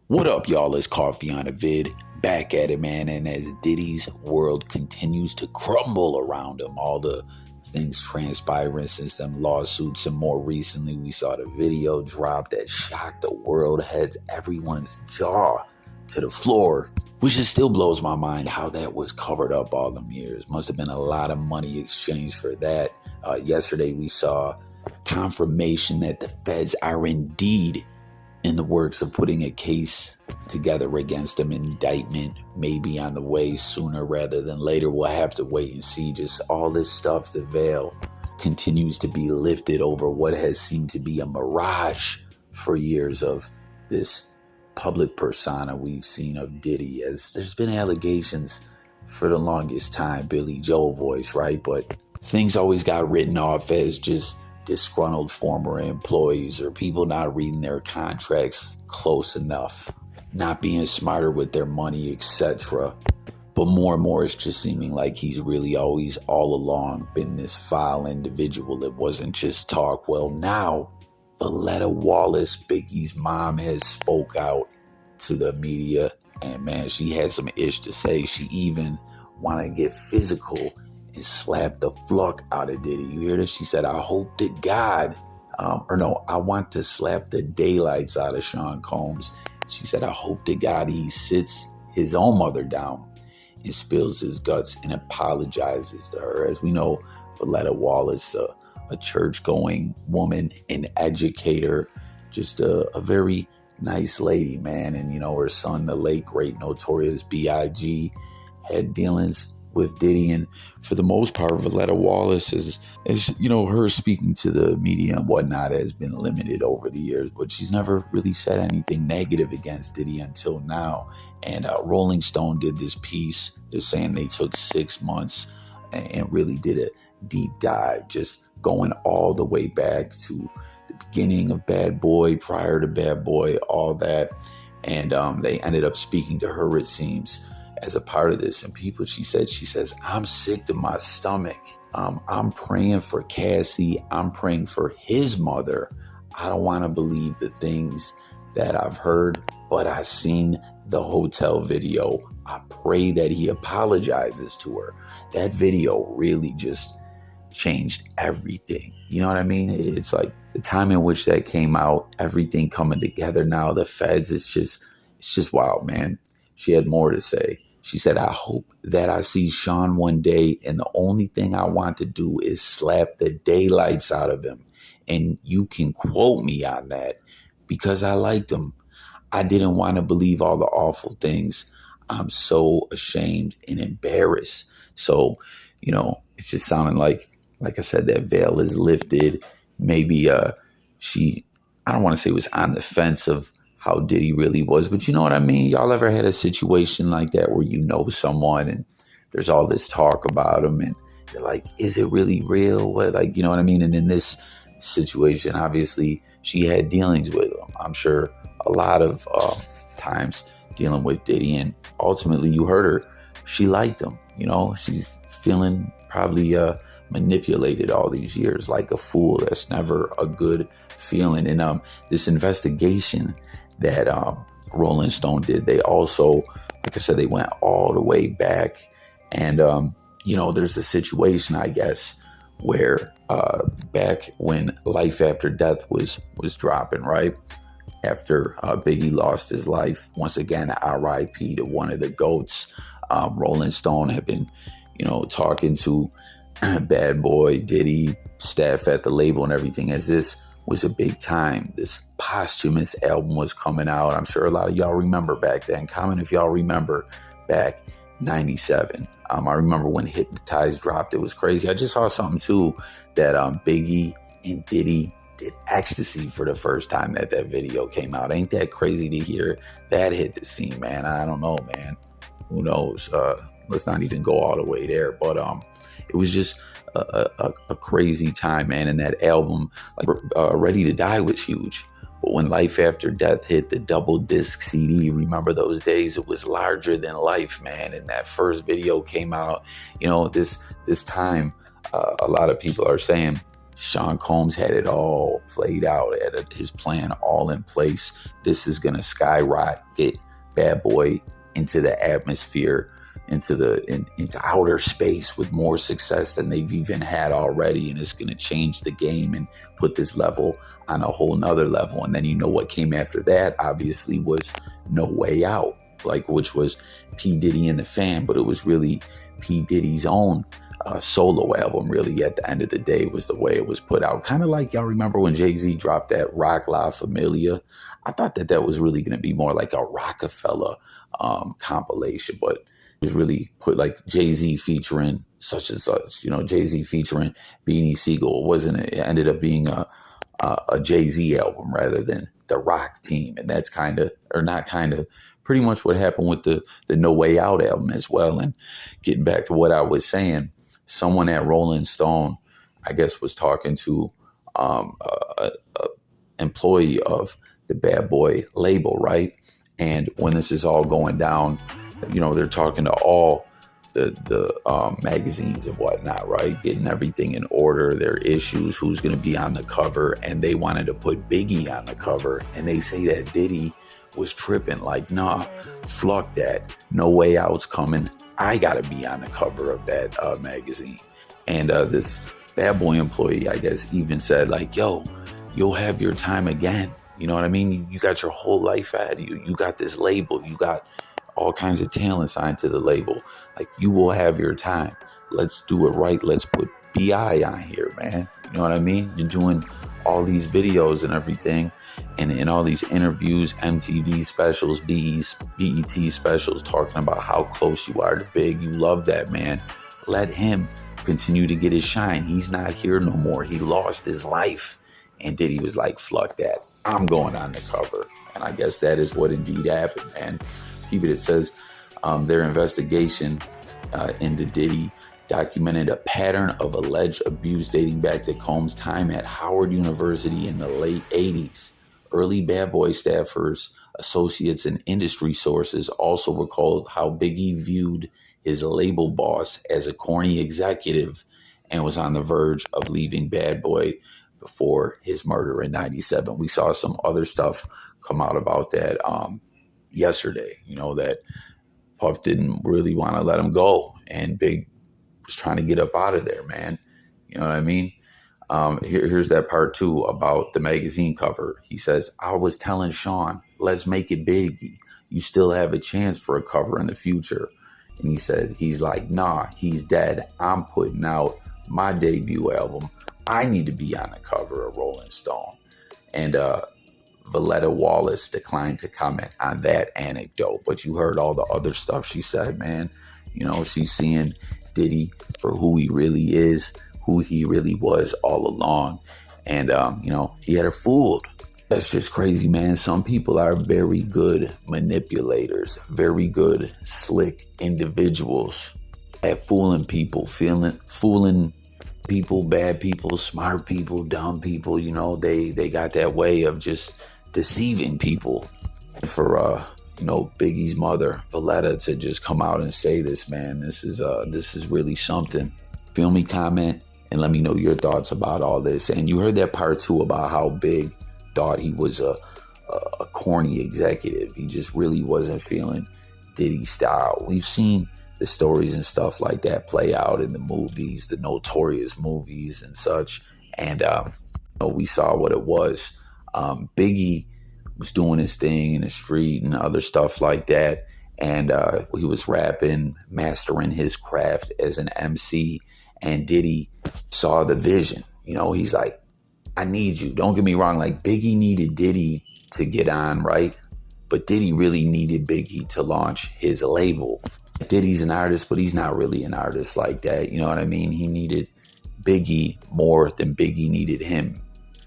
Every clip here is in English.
What up, y'all? It's Coffee on a Vid. Back at it, man. And as Diddy's world continues to crumble around him, all the things transpiring since them lawsuits, and more recently, we saw the video drop that shocked the world, heads everyone's jaw to the floor, which just still blows my mind how that was covered up all them years. Must have been a lot of money exchanged for that. Yesterday, we saw confirmation that the feds are indeed in the works of putting a case together against him. An indictment may be on the way sooner rather than later. We'll have to wait and see. Just all this stuff, the veil continues to be lifted over what has seemed to be a mirage for years of this public persona we've seen of Diddy. As there's been allegations for the longest time, Billy Joel voice, right? But things always got written off as just disgruntled former employees or people not reading their contracts close enough, not being smarter with their money, etc. But more and more, it's just seeming like he's really always all along been this foul individual. It wasn't just talk. Well, now Voletta Wallace, Biggie's mom, has spoke out to the media, and man, she had some ish to say. She even want to get physical and slap the fluck out of Diddy. You hear this? She said, I hope to God, I want to slap the daylights out of Sean Combs. She said, I hope to God he sits his own mother down and spills his guts and apologizes to her. As we know, Voletta Wallace, a church-going woman, an educator, just a very nice lady, man. And, you know, her son, the late, great, Notorious B.I.G, had dealings with Diddy, and for the most part, Voletta Wallace is, you know, her speaking to the media and whatnot has been limited over the years, but she's never really said anything negative against Diddy until now. And Rolling Stone did this piece. They're saying they took 6 months and really did a deep dive, just going all the way back to the beginning of Bad Boy, prior to Bad Boy, all that. And they ended up speaking to her, it seems, as a part of this. And people, she says, I'm sick to my stomach. I'm praying for Cassie. I'm praying for his mother. I don't want to believe the things that I've heard, but I seen the hotel video. I pray that he apologizes to her. That video really just changed everything. You know what I mean? It's like the time in which that came out, everything coming together now, the feds, it's just wild, man. She had more to say. She said, I hope that I see Sean one day, and the only thing I want to do is slap the daylights out of him. And you can quote me on that because I liked him. I didn't want to believe all the awful things. I'm so ashamed and embarrassed. So, you know, it's just sounding like I said, that veil is lifted. Maybe I don't want to say was on the fence of how Diddy really was, but you know what I mean? Y'all ever had a situation like that where you know someone and there's all this talk about them and you're like, is it really real? What, like, you know what I mean? And in this situation, obviously she had dealings with him. I'm sure a lot of times dealing with Diddy, and ultimately you heard her. She liked him, you know, she's feeling probably manipulated all these years like a fool. That's never a good feeling. And this investigation that Rolling Stone did, they also, like I said, they went all the way back. And, you know, there's a situation, I guess, where back when Life After Death was dropping, right? After Biggie lost his life, once again, R.I.P. to one of the GOATs. Rolling Stone had been, you know, talking to Bad Boy, Diddy, staff at the label and everything, as this was a big time. This posthumous album was coming out. I'm sure a lot of y'all remember back then. Comment if y'all remember back 97. I remember when Hypnotized dropped. It was crazy. I just saw something too that Biggie and Diddy did Ecstasy for the first time that video came out. Ain't that crazy to hear that hit the scene, man? I don't know, man. Who knows? Let's not even go all the way there. But it was just a crazy time, man. And that album, like Ready to Die, was huge. But when Life After Death hit the double disc CD, remember those days? It was larger than life, man. And that first video came out, you know, this time, a lot of people are saying Sean Combs had it all played out, had his plan all in place. This is going to skyrocket Bad Boy into the atmosphere, into outer space with more success than they've even had already. And it's going to change the game and put this level on a whole nother level. And then you know what came after that, obviously, was No Way Out, which was P. Diddy and the Fam, but it was really P. Diddy's own solo album, really, at the end of the day, was the way it was put out. Kind of like, y'all remember when Jay-Z dropped that Rock La Familia? I thought that was really going to be more like a Rockefeller compilation, but it was really put like Jay-Z featuring such and such, Jay-Z featuring Beanie Siegel. It ended up being a Jay-Z album rather than the Rock team. And that's pretty much what happened with the No Way Out album as well. And getting back to what I was saying, someone at Rolling Stone, I guess, was talking to a employee of the Bad Boy label, right? And when this is all going down, they're talking to all the magazines and whatnot, right? Getting everything in order, their issues, who's going to be on the cover. And they wanted to put Biggie on the cover. And they say that Diddy was tripping, like, nah, fuck that. No Way Out's coming. I got to be on the cover of that magazine. And this Bad Boy employee, I guess, even said, like, yo, you'll have your time again. You know what I mean? You got your whole life ahead of you. You got this label. You got all kinds of talent signed to the label. Like, you will have your time. Let's do it right. Let's put B.I. on here, man. You know what I mean? You're doing all these videos and everything, and in all these interviews, MTV specials, BET specials, talking about how close you are to Big. You love that, man. Let him continue to get his shine. He's not here no more. He lost his life. And Diddy was like, fuck that. I'm going on the cover. And I guess that is what indeed happened, man. It says their investigation into Diddy documented a pattern of alleged abuse dating back to Combs' time at Howard University in the late 80s. Early Bad Boy staffers, associates, and industry sources also recalled how Biggie viewed his label boss as a corny executive and was on the verge of leaving Bad Boy before his murder in 97. We saw some other stuff come out about that yesterday, that Puff didn't really want to let him go, and Big was trying to get up out of there, man. You know what I mean? Here's that part too about the magazine cover. He says, I was telling Sean, let's make it Biggie. You still have a chance for a cover in the future. And he said, he's like, nah, he's dead. I'm putting out my debut album. I need to be on the cover of Rolling Stone. And Voletta Wallace declined to comment on that anecdote. But you heard all the other stuff she said, man. She's seeing Diddy for who he really is, who he really was all along. And, he had her fooled. That's just crazy, man. Some people are very good manipulators, very good, slick individuals at fooling people, fooling people, bad people, smart people, dumb people. They got that way of just deceiving people. For, Biggie's mother, Voletta, to just come out and say this, man, this is really something. Feel me? Comment and let me know your thoughts about all this. And you heard that part too about how Big thought he was a corny executive. He just really wasn't feeling Diddy's style. We've seen the stories and stuff like that play out in the movies, the Notorious movies and such. And we saw what it was. Biggie was doing his thing in the street and other stuff like that. And he was rapping, mastering his craft as an MC. And Diddy saw the vision. He's like, I need you. Don't get me wrong. Like, Biggie needed Diddy to get on, right? But Diddy really needed Biggie to launch his label. Diddy's an artist, but he's not really an artist like that. You know what I mean? He needed Biggie more than Biggie needed him.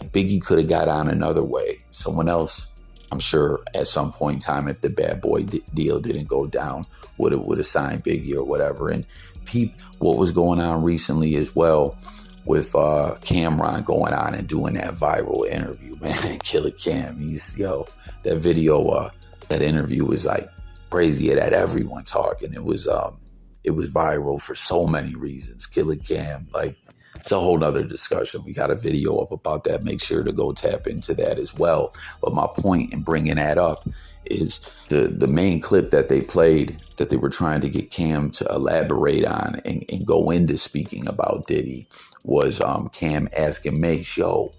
Biggie could have got on another way. Someone else, I'm sure, at some point in time, if the Bad Boy deal didn't go down, would have signed Biggie or whatever. And peep what was going on recently as well with Camron going on and doing that viral interview, man. Killer Cam, that video, that interview was like crazy. It had everyone talking. It was viral for so many reasons. Killer Cam, like, It's a whole nother discussion. We got a video up about that. Make sure to go tap into that as well. But my point in bringing that up is the main clip that they played that they were trying to get Cam to elaborate on and go into speaking about Diddy was Cam asking Mace, yo,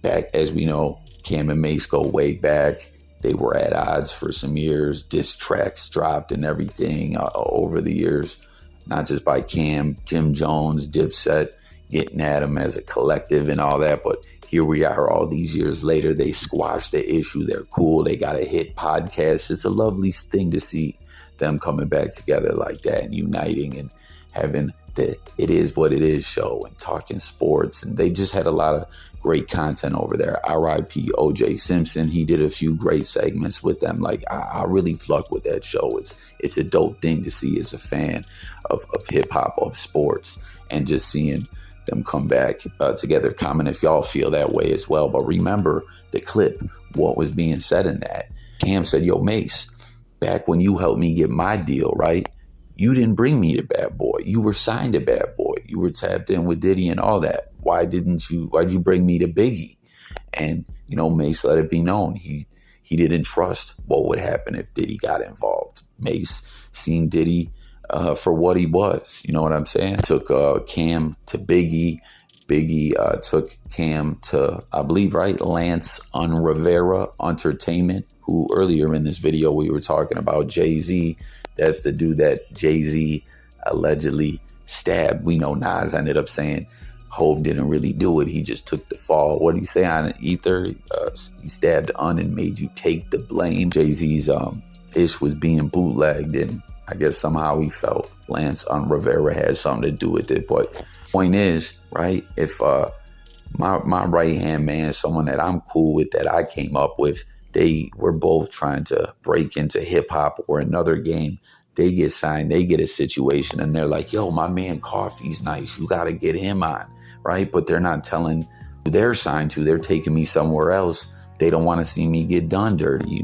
back as we know, Cam and Mace go way back. They were at odds for some years. Diss tracks dropped and everything over the years. Not just by Cam, Jim Jones, Dipset, getting at him as a collective and all that. But here we are all these years later. They squashed the issue. They're cool. They got a hit podcast. It's a lovely thing to see them coming back together like that and uniting and having the It Is What It Is show and talking sports. And they just had a lot of great content over there. R.I.P. O.J. Simpson. He did a few great segments with them. Like, I really fluck with that show. It's a dope thing to see as a fan of hip hop, of sports, and just seeing them come back together. Comment if y'all feel that way as well. But remember the clip, what was being said in that. Cam said, yo, Mace, back when you helped me get my deal, right? You didn't bring me to Bad Boy. You were signed to Bad Boy. You were tapped in with Diddy and all that. Why'd you bring me to Biggie? And, Mace let it be known. He didn't trust what would happen if Diddy got involved. Mace seen Diddy for what he was. You know what I'm saying? Took Cam to Biggie. Biggie took Cam to, I believe, right, Lance Rivera Entertainment, who earlier in this video we were talking about Jay-Z. That's the dude that Jay-Z allegedly stabbed. We know Nas ended up saying Hove didn't really do it. He just took the fall. What did he say on Ether? He stabbed Un and made you take the blame. Jay-Z's ish was being bootlegged, and I guess somehow he felt Lance Rivera had something to do with it. But point is, right, if my right-hand man, someone that I'm cool with, that I came up with, they were both trying to break into hip-hop or another game, they get signed, they get a situation, and they're like, yo, my man Coffee's nice, you got to get him on, right? But they're not telling who they're signed to. They're taking me somewhere else. They don't want to see me get done dirty,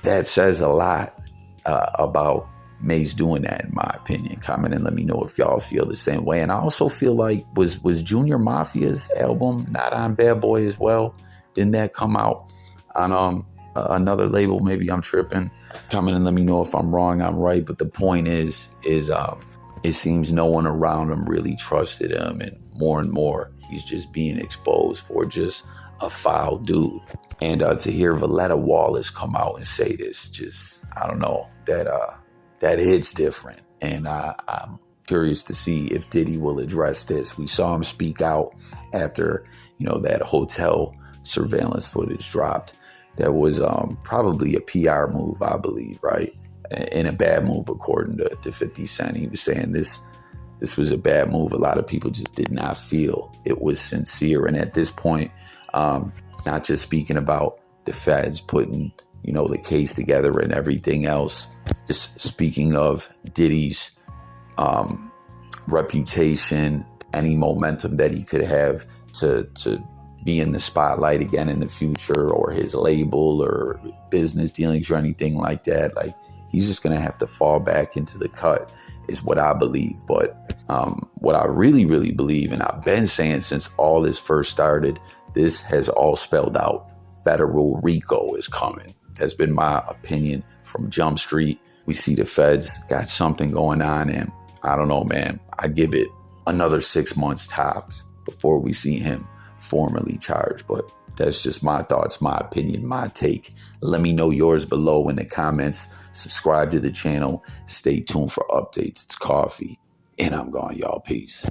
That says a lot about Mace doing that, in my opinion. Comment and let me know if y'all feel the same way. And I also feel like, was Junior Mafia's album not on Bad Boy as well? Didn't that come out on another label? Maybe I'm tripping. Comment and let me know if I'm wrong, I'm right. But the point is it seems no one around him really trusted him, and more he's just being exposed for just a foul dude. And to hear Voletta Wallace come out and say this, just, I don't know, that hits different. And I'm curious to see if Diddy will address this. We saw him speak out after, that hotel surveillance footage dropped. That was probably a PR move, I believe, right? And a bad move, according to 50 Cent. He was saying this was a bad move. A lot of people just did not feel it was sincere. And at this point, not just speaking about the feds putting, the case together and everything else, just speaking of Diddy's reputation, any momentum that he could have to be in the spotlight again in the future, or his label or business dealings or anything like that. Like, he's just going to have to fall back into the cut, is what I believe. But what I really, really believe, and I've been saying since all this first started, this has all spelled out. Federal RICO is coming. That's been my opinion from Jump Street. We see the feds got something going on, and I don't know, man. I give it another 6 months tops before we see him formally charged. But that's just my thoughts, my opinion, my take. Let me know yours below in the comments. Subscribe to the channel. Stay tuned for updates. It's Coffee, and I'm gone, y'all. Peace.